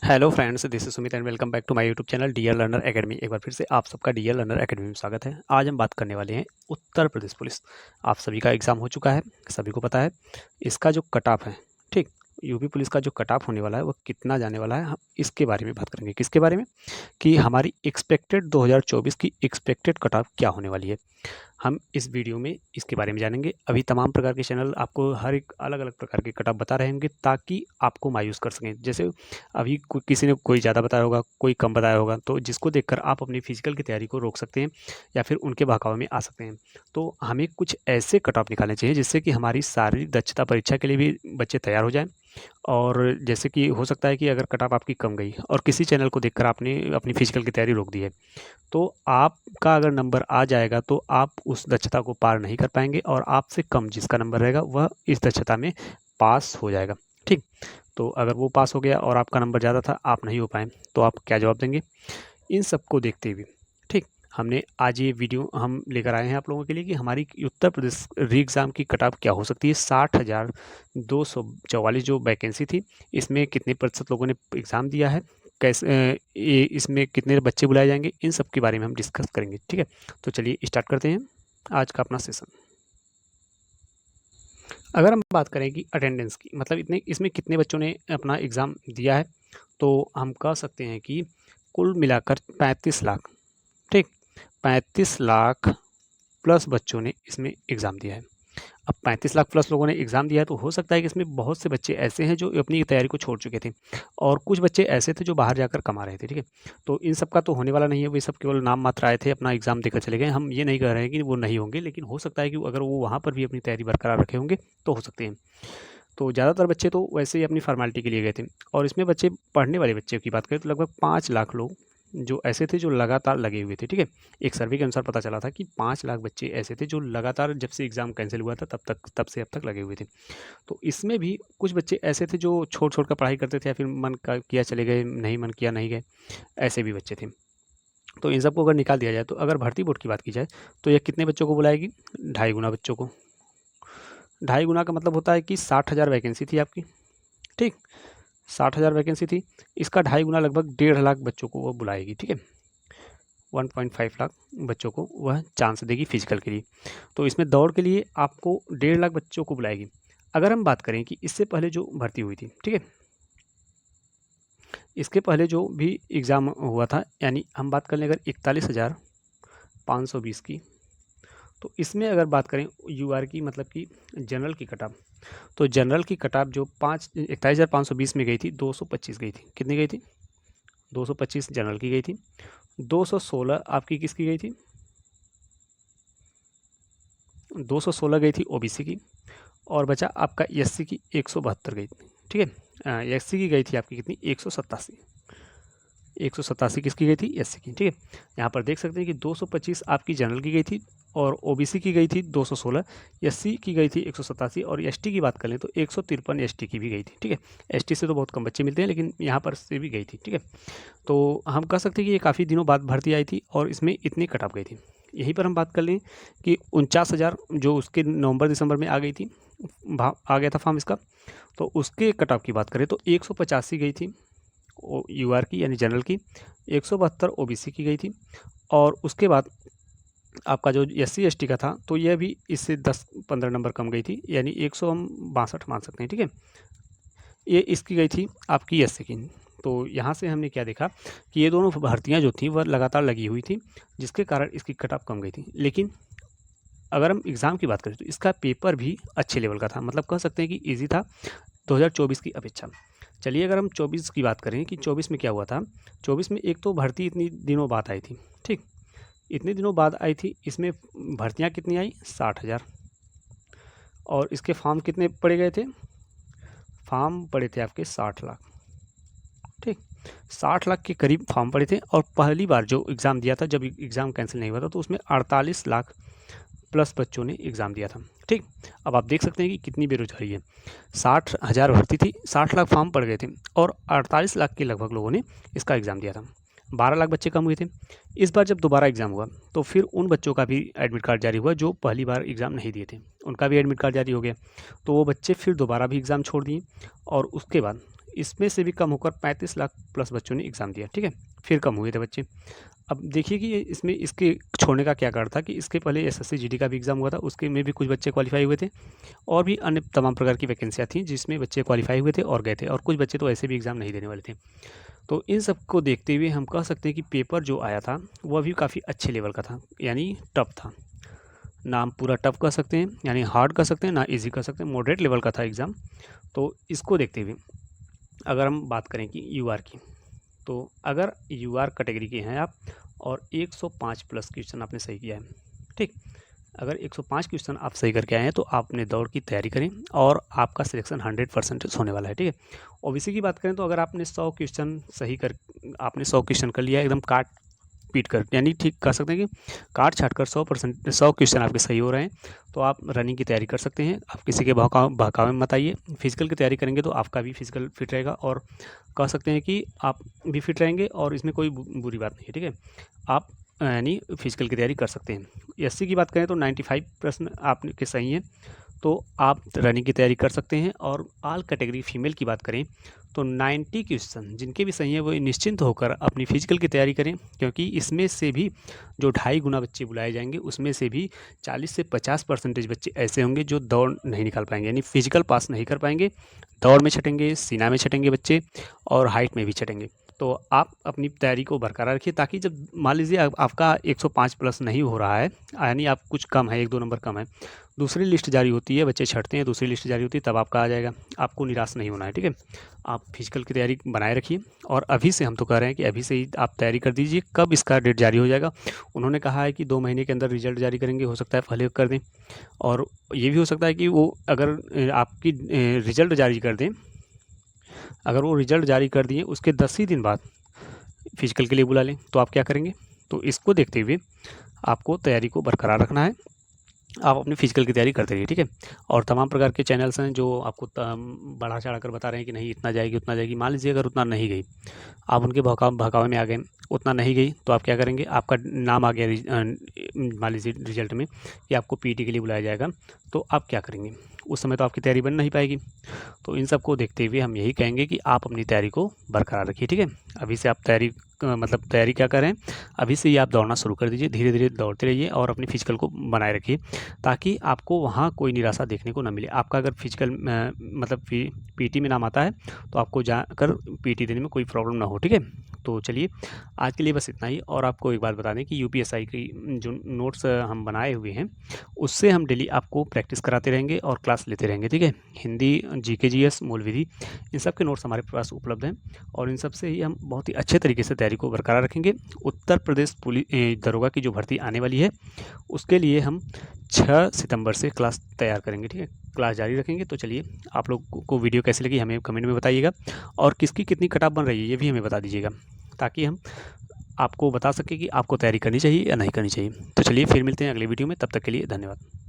Hello friends, this is Sumit and welcome back to my YouTube channel dear learner academy. एक बार फिर से आप सबका डियर लर्नर एकेडमी में स्वागत है। आज हम बात करने वाले हैं उत्तर प्रदेश पुलिस। आप सभी का एग्ज़ाम हो चुका है, सभी को पता है इसका जो कट ऑफ है। ठीक, यूपी पुलिस का जो कट ऑफ होने वाला है वो कितना जाने वाला है, हम इसके बारे में बात करेंगे। किसके बारे में? कि हमारी एक्सपेक्टेड 2024 की एक्सपेक्टेड कट ऑफ क्या होने वाली है, हम इस वीडियो में इसके बारे में जानेंगे। अभी तमाम प्रकार के चैनल आपको हर एक अलग-अलग प्रकार के कट ऑफ बता रहे होंगे ताकि आपको मायूस कर सकें। जैसे अभी किसी ने कोई ज़्यादा बताया होगा, कोई कम बताया होगा, तो जिसको देखकर आप अपनी फिजिकल की तैयारी को रोक सकते हैं या फिर उनके बहकावे में आ सकते हैं। तो हमें कुछ ऐसे कट ऑफ निकालने चाहिए जिससे कि हमारी शारीरिक दक्षता परीक्षा के लिए भी बच्चे तैयार हो जाएँ। और जैसे कि हो सकता है कि अगर कट ऑफ आपकी कम गई और किसी चैनल को देखकर आपने अपनी फिजिकल की तैयारी रोक दी है, तो आपका अगर नंबर आ जाएगा तो आप उस दक्षता को पार नहीं कर पाएँगे और आपसे कम जिसका नंबर रहेगा वह इस दक्षता में पास हो जाएगा। ठीक? तो अगर वो पास हो गया और आपका नंबर ज़्यादा था, आप नहीं हो पाए, तो आप क्या जवाब देंगे? इन सबको देखते हुए, ठीक, हमने आज ये वीडियो हम लेकर आए हैं आप लोगों के लिए कि हमारी उत्तर प्रदेश री एग्ज़ाम की कट ऑफ क्या हो सकती है। 60,244 जो वैकेंसी थी, इसमें कितने प्रतिशत लोगों ने एग्ज़ाम दिया है, कैसे ये इसमें कितने बच्चे बुलाए जाएँगे, इन सब के बारे में हम डिस्कस करेंगे। ठीक है? तो चलिए स्टार्ट करते हैं आज का अपना सेशन। अगर हम बात करें कि अटेंडेंस की, मतलब इतने इसमें कितने बच्चों ने अपना एग्ज़ाम दिया है, तो हम कह सकते हैं कि कुल मिलाकर 35 लाख, ठीक? 35 लाख प्लस बच्चों ने इसमें एग्ज़ाम दिया है। अब 35 लाख प्लस लोगों ने एग्ज़ाम दिया है, तो हो सकता है कि इसमें बहुत से बच्चे ऐसे हैं जो अपनी तैयारी को छोड़ चुके थे और कुछ बच्चे ऐसे थे जो बाहर जाकर कमा रहे थे, ठीक है? तो इन सब का तो होने वाला नहीं है, वे सब केवल नाम मात्र आए थे, अपना एग्ज़ाम देकर चले गए। हम ये नहीं कह रहे हैं कि वो नहीं होंगे, लेकिन हो सकता है कि अगर वो वहाँ पर भी अपनी तैयारी बरकरार रखे होंगे, तो हो सकते हैं। तो ज़्यादातर बच्चे तो वैसे ही अपनी फ़ॉर्मेलिटी के लिए गए थे और इसमें बच्चे पढ़ने वाले बच्चे की बात करें तो लगभग 5 लाख लोग जो ऐसे थे जो लगातार लगे हुए थे, ठीक है? एक सर्वे के अनुसार पता चला था कि 5 लाख बच्चे ऐसे थे जो लगातार जब से एग्ज़ाम कैंसल हुआ था तब से अब तक लगे हुए थे। तो इसमें भी कुछ बच्चे ऐसे थे जो छोड़-छोड़ कर पढ़ाई करते थे या फिर मन का किया चले गए, नहीं मन किया नहीं गए, ऐसे भी बच्चे थे। तो इन सबको अगर निकाल दिया जाए तो अगर भर्ती बोर्ड की बात की जाए तो ये कितने बच्चों को बुलाएगी? ढाई गुना बच्चों को। ढाई गुना का मतलब होता है कि 60,000 वैकेंसी थी आपकी, ठीक? 60,000 वैकेंसी थी, इसका ढाई गुना लगभग 1.5 लाख बच्चों को वो बुलाएगी, ठीक है? 1.5 लाख बच्चों को वह चांस देगी फिजिकल के लिए। तो इसमें दौड़ के लिए आपको 1.5 लाख बच्चों को बुलाएगी। अगर हम बात करें कि इससे पहले जो भर्ती हुई थी, ठीक है? इसके पहले जो भी एग्ज़ाम हुआ था, यानी हम बात कर लें अगर 41,520 की, तो इसमें अगर बात करें यूआर की, मतलब कि जनरल की कट ऑफ, तो जनरल की कट ऑफ जो 41,520 में गई थी, 225 गई थी। कितनी गई थी? 225 जनरल की गई थी। 216 आपकी किसकी गई थी? 216 गई थी ओबीसी की और बचा आपका एससी की 172 गई थी, ठीक है? एससी की गई थी आपकी कितनी? 187। 187 किसकी गई थी? एससी की, ठीक है? यहाँ पर देख सकते हैं कि 225 आपकी जनरल की गई थी और ओबीसी की गई थी 216, एससी की गई थी 187 और एसटी की बात कर लें तो 153 एसटी की भी गई थी, ठीक है? एसटी से तो बहुत कम बच्चे मिलते हैं, लेकिन यहाँ पर से भी गई थी, ठीक है? तो हम कह सकते हैं कि ये काफ़ी दिनों बाद भर्ती आई थी और इसमें इतनी कट ऑफ गई थी। यहीं पर हम बात कर लें कि 49,000 जो उसके नवंबर-दिसंबर में आ गई थी, आ गया था फॉर्म इसका, तो उसके कट ऑफ की बात करें तो 185 गई थी यूआर की, यानी जनरल की, 172 ओबीसी की गई थी और उसके बाद आपका जो एससी एसटी का था तो यह भी इससे 10-15 नंबर कम गई थी, यानी 100 हम 62 मान सकते हैं, ठीक है? ये इसकी गई थी आपकी एससी की। तो यहाँ से हमने क्या देखा कि ये दोनों भर्तियाँ जो थी वह लगातार लगी हुई थी, जिसके कारण इसकी कट ऑफ कम गई थी। लेकिन अगर हम एग्ज़ाम की बात करें तो इसका पेपर भी अच्छे लेवल का था, मतलब कह सकते हैं कि ईज़ी था 2024 की अपेक्षा। चलिए अगर हम 24 की बात करें कि 24 में क्या हुआ था, 24 में एक तो भर्ती इतनी दिनों बाद आई थी, ठीक? इतने दिनों बाद आई थी, इसमें भर्तियाँ कितनी आई? 60,000 और इसके फॉर्म कितने पड़े गए थे? फॉर्म पड़े थे आपके 60 लाख, ठीक? 60 लाख के करीब फॉर्म पड़े थे और पहली बार जो एग्ज़ाम दिया था, जब एग्ज़ाम कैंसिल नहीं हुआ था, तो उसमें 48 लाख प्लस बच्चों ने एग्ज़ाम दिया था, ठीक? अब आप देख सकते हैं कि कितनी बेरोज़गारी है। 60,000 भर्ती थी, 60 लाख फॉर्म पड़ गए थे और 48 लाख के लगभग लोगों ने इसका एग्ज़ाम दिया था। 12 लाख बच्चे कम हुए थे। इस बार जब दोबारा एग्ज़ाम हुआ, तो फिर उन बच्चों का भी एडमिट कार्ड जारी हुआ जो पहली बार एग्ज़ाम नहीं दिए थे, उनका भी एडमिट कार्ड जारी हो गया। तो वो बच्चे फिर दोबारा भी एग्ज़ाम छोड़ दिए और उसके बाद इसमें से भी कम होकर 35 लाख प्लस बच्चों ने एग्ज़ाम दिया, ठीक है, फिर कम हुए थे बच्चे। अब देखिए कि इसमें इसके छोड़ने का क्या कारण था कि इसके पहले एसएससी जीडी का भी एग्ज़ाम हुआ था, उसके में भी कुछ बच्चे क्वालिफाई हुए थे और भी अन्य तमाम प्रकार की वैकेंसियाँ थीं जिसमें बच्चे क्वालिफाई हुए थे और गए थे, और कुछ बच्चे तो ऐसे भी एग्ज़ाम नहीं देने वाले थे। तो इन सब को देखते हुए हम कह सकते हैं कि पेपर जो आया था वह भी काफ़ी अच्छे लेवल का था, यानी टफ था। ना हम पूरा टफ कह सकते हैं यानी हार्ड कह सकते हैं, ना ईज़ी कह सकते हैं, मॉडरेट लेवल का था एग्ज़ाम। तो इसको देखते हुए अगर हम बात करें कि यूआर की, तो अगर यूआर कैटेगरी के हैं आप और 105 प्लस क्वेश्चन आपने सही किया है, ठीक, अगर 105 क्वेश्चन आप सही करके आए हैं तो आपने दौड़ की तैयारी करें और आपका सिलेक्शन 100% होने वाला है, ठीक है। ओबीसी की बात करें तो अगर आपने 100 क्वेश्चन सही कर आपने 100 क्वेश्चन कर लिया एकदम काट पीट कर, यानी ठीक कह सकते हैं कि काट छाट कर 100 क्वेश्चन आपके सही हो रहे हैं, तो आप रनिंग की तैयारी कर सकते हैं। आप किसी के बहकावे में मत आइए। फिजिकल की तैयारी करेंगे तो आपका भी फिजिकल फिट रहेगा और कह सकते हैं कि आप भी फिट रहेंगे और इसमें कोई बुरी बात नहीं है, ठीक है। आप यानी फिजिकल की तैयारी कर सकते हैं। एससी की बात करें तो 95 प्रश्न आपके सही हैं, तो आप रनिंग की तैयारी कर सकते हैं। और ऑल कैटेगरी फीमेल की बात करें तो 90 क्वेश्चन जिनके भी सही हैं वो निश्चिंत होकर अपनी फिजिकल की तैयारी करें, क्योंकि इसमें से भी जो 2.5 गुना बच्चे बुलाए जाएंगे उसमें से भी 40 से 50% बच्चे ऐसे होंगे जो दौड़ नहीं निकाल पाएंगे, यानी फिजिकल पास नहीं कर पाएंगे, दौड़ में छटेंगे, सीना में छटेंगे बच्चे और हाइट में भी छटेंगे। तो आप अपनी तैयारी को बरकरार रखिए ताकि जब मान लीजिए आपका 105 प्लस नहीं हो रहा है, यानी आप कुछ कम है, 1-2 नंबर कम है, दूसरी लिस्ट जारी होती है, बच्चे छटते हैं, दूसरी लिस्ट जारी होती है, तब आपका आ जाएगा। आपको निराश नहीं होना है, ठीक है। आप फिजिकल की तैयारी बनाए रखिए और अभी से हम तो कह रहे हैं कि अभी से ही आप तैयारी कर दीजिए। कब इसका डेट जारी हो जाएगा, उन्होंने कहा है कि 2 महीने के अंदर रिजल्ट जारी करेंगे, हो सकता है पहले कर दें और ये भी हो सकता है कि वो अगर आपकी रिजल्ट जारी कर दें, अगर वो रिजल्ट जारी कर दिए उसके 10 ही दिन बाद फिजिकल के लिए बुला लें, तो आप क्या करेंगे? तो इसको देखते हुए आपको तैयारी को बरकरार रखना है। आप अपनी फिजिकल की तैयारी करते रहिए, ठीक है। और तमाम प्रकार के चैनल्स हैं जो आपको बढ़ा चढ़ा कर बता रहे हैं कि नहीं इतना जाएगी उतना जाएगी। मान लीजिए अगर उतना नहीं गई, आप उनके बहकावे में आ गए, उतना नहीं गई, तो आप क्या करेंगे? आपका नाम आ गया मान लीजिए रिजल्ट में कि आपको पीटी के लिए बुलाया जाएगा, तो आप क्या करेंगे? उस समय तो आपकी तैयारी बन नहीं पाएगी। तो इन सब को देखते हुए हम यही कहेंगे कि आप अपनी तैयारी को बरकरार रखिए, ठीक है। अभी से आप तैयारी मतलब तैयारी क्या करें, अभी से ही आप दौड़ना शुरू कर दीजिए, धीरे धीरे दौड़ते रहिए और अपनी फिजिकल को बनाए रखिए ताकि आपको वहाँ कोई निराशा देखने को ना मिले। आपका अगर फिजिकल मतलब पीटी में नाम आता है तो आपको जाकर पीटी देने में कोई प्रॉब्लम ना हो, ठीक है। तो चलिए आज के लिए बस इतना ही। और आपको एक बात बता दें कि यूपीएसआई की जो नोट्स हम बनाए हुए हैं उससे हम डेली आपको प्रैक्टिस कराते रहेंगे और क्लास लेते रहेंगे, ठीक है। हिंदी, जीके, जीएस, मूल विधि, इन सब के नोट्स हमारे पास उपलब्ध हैं और इन सब से ही हम बहुत ही अच्छे तरीके से तैयारी को बरकरार रखेंगे। उत्तर प्रदेश पुलिस दरोगा की जो भर्ती आने वाली है उसके लिए हम 6 सितंबर से क्लास तैयार करेंगे, ठीक है, क्लास जारी रखेंगे। तो चलिए आप लोग को वीडियो कैसी लगी हमें कमेंट में बताइएगा और किसकी कितनी कट ऑफ बन रही है ये भी हमें बता दीजिएगा ताकि हम आपको बता सकें कि आपको तैयारी करनी चाहिए या नहीं करनी चाहिए। तो चलिए फिर मिलते हैं अगले वीडियो में, तब तक के लिए धन्यवाद।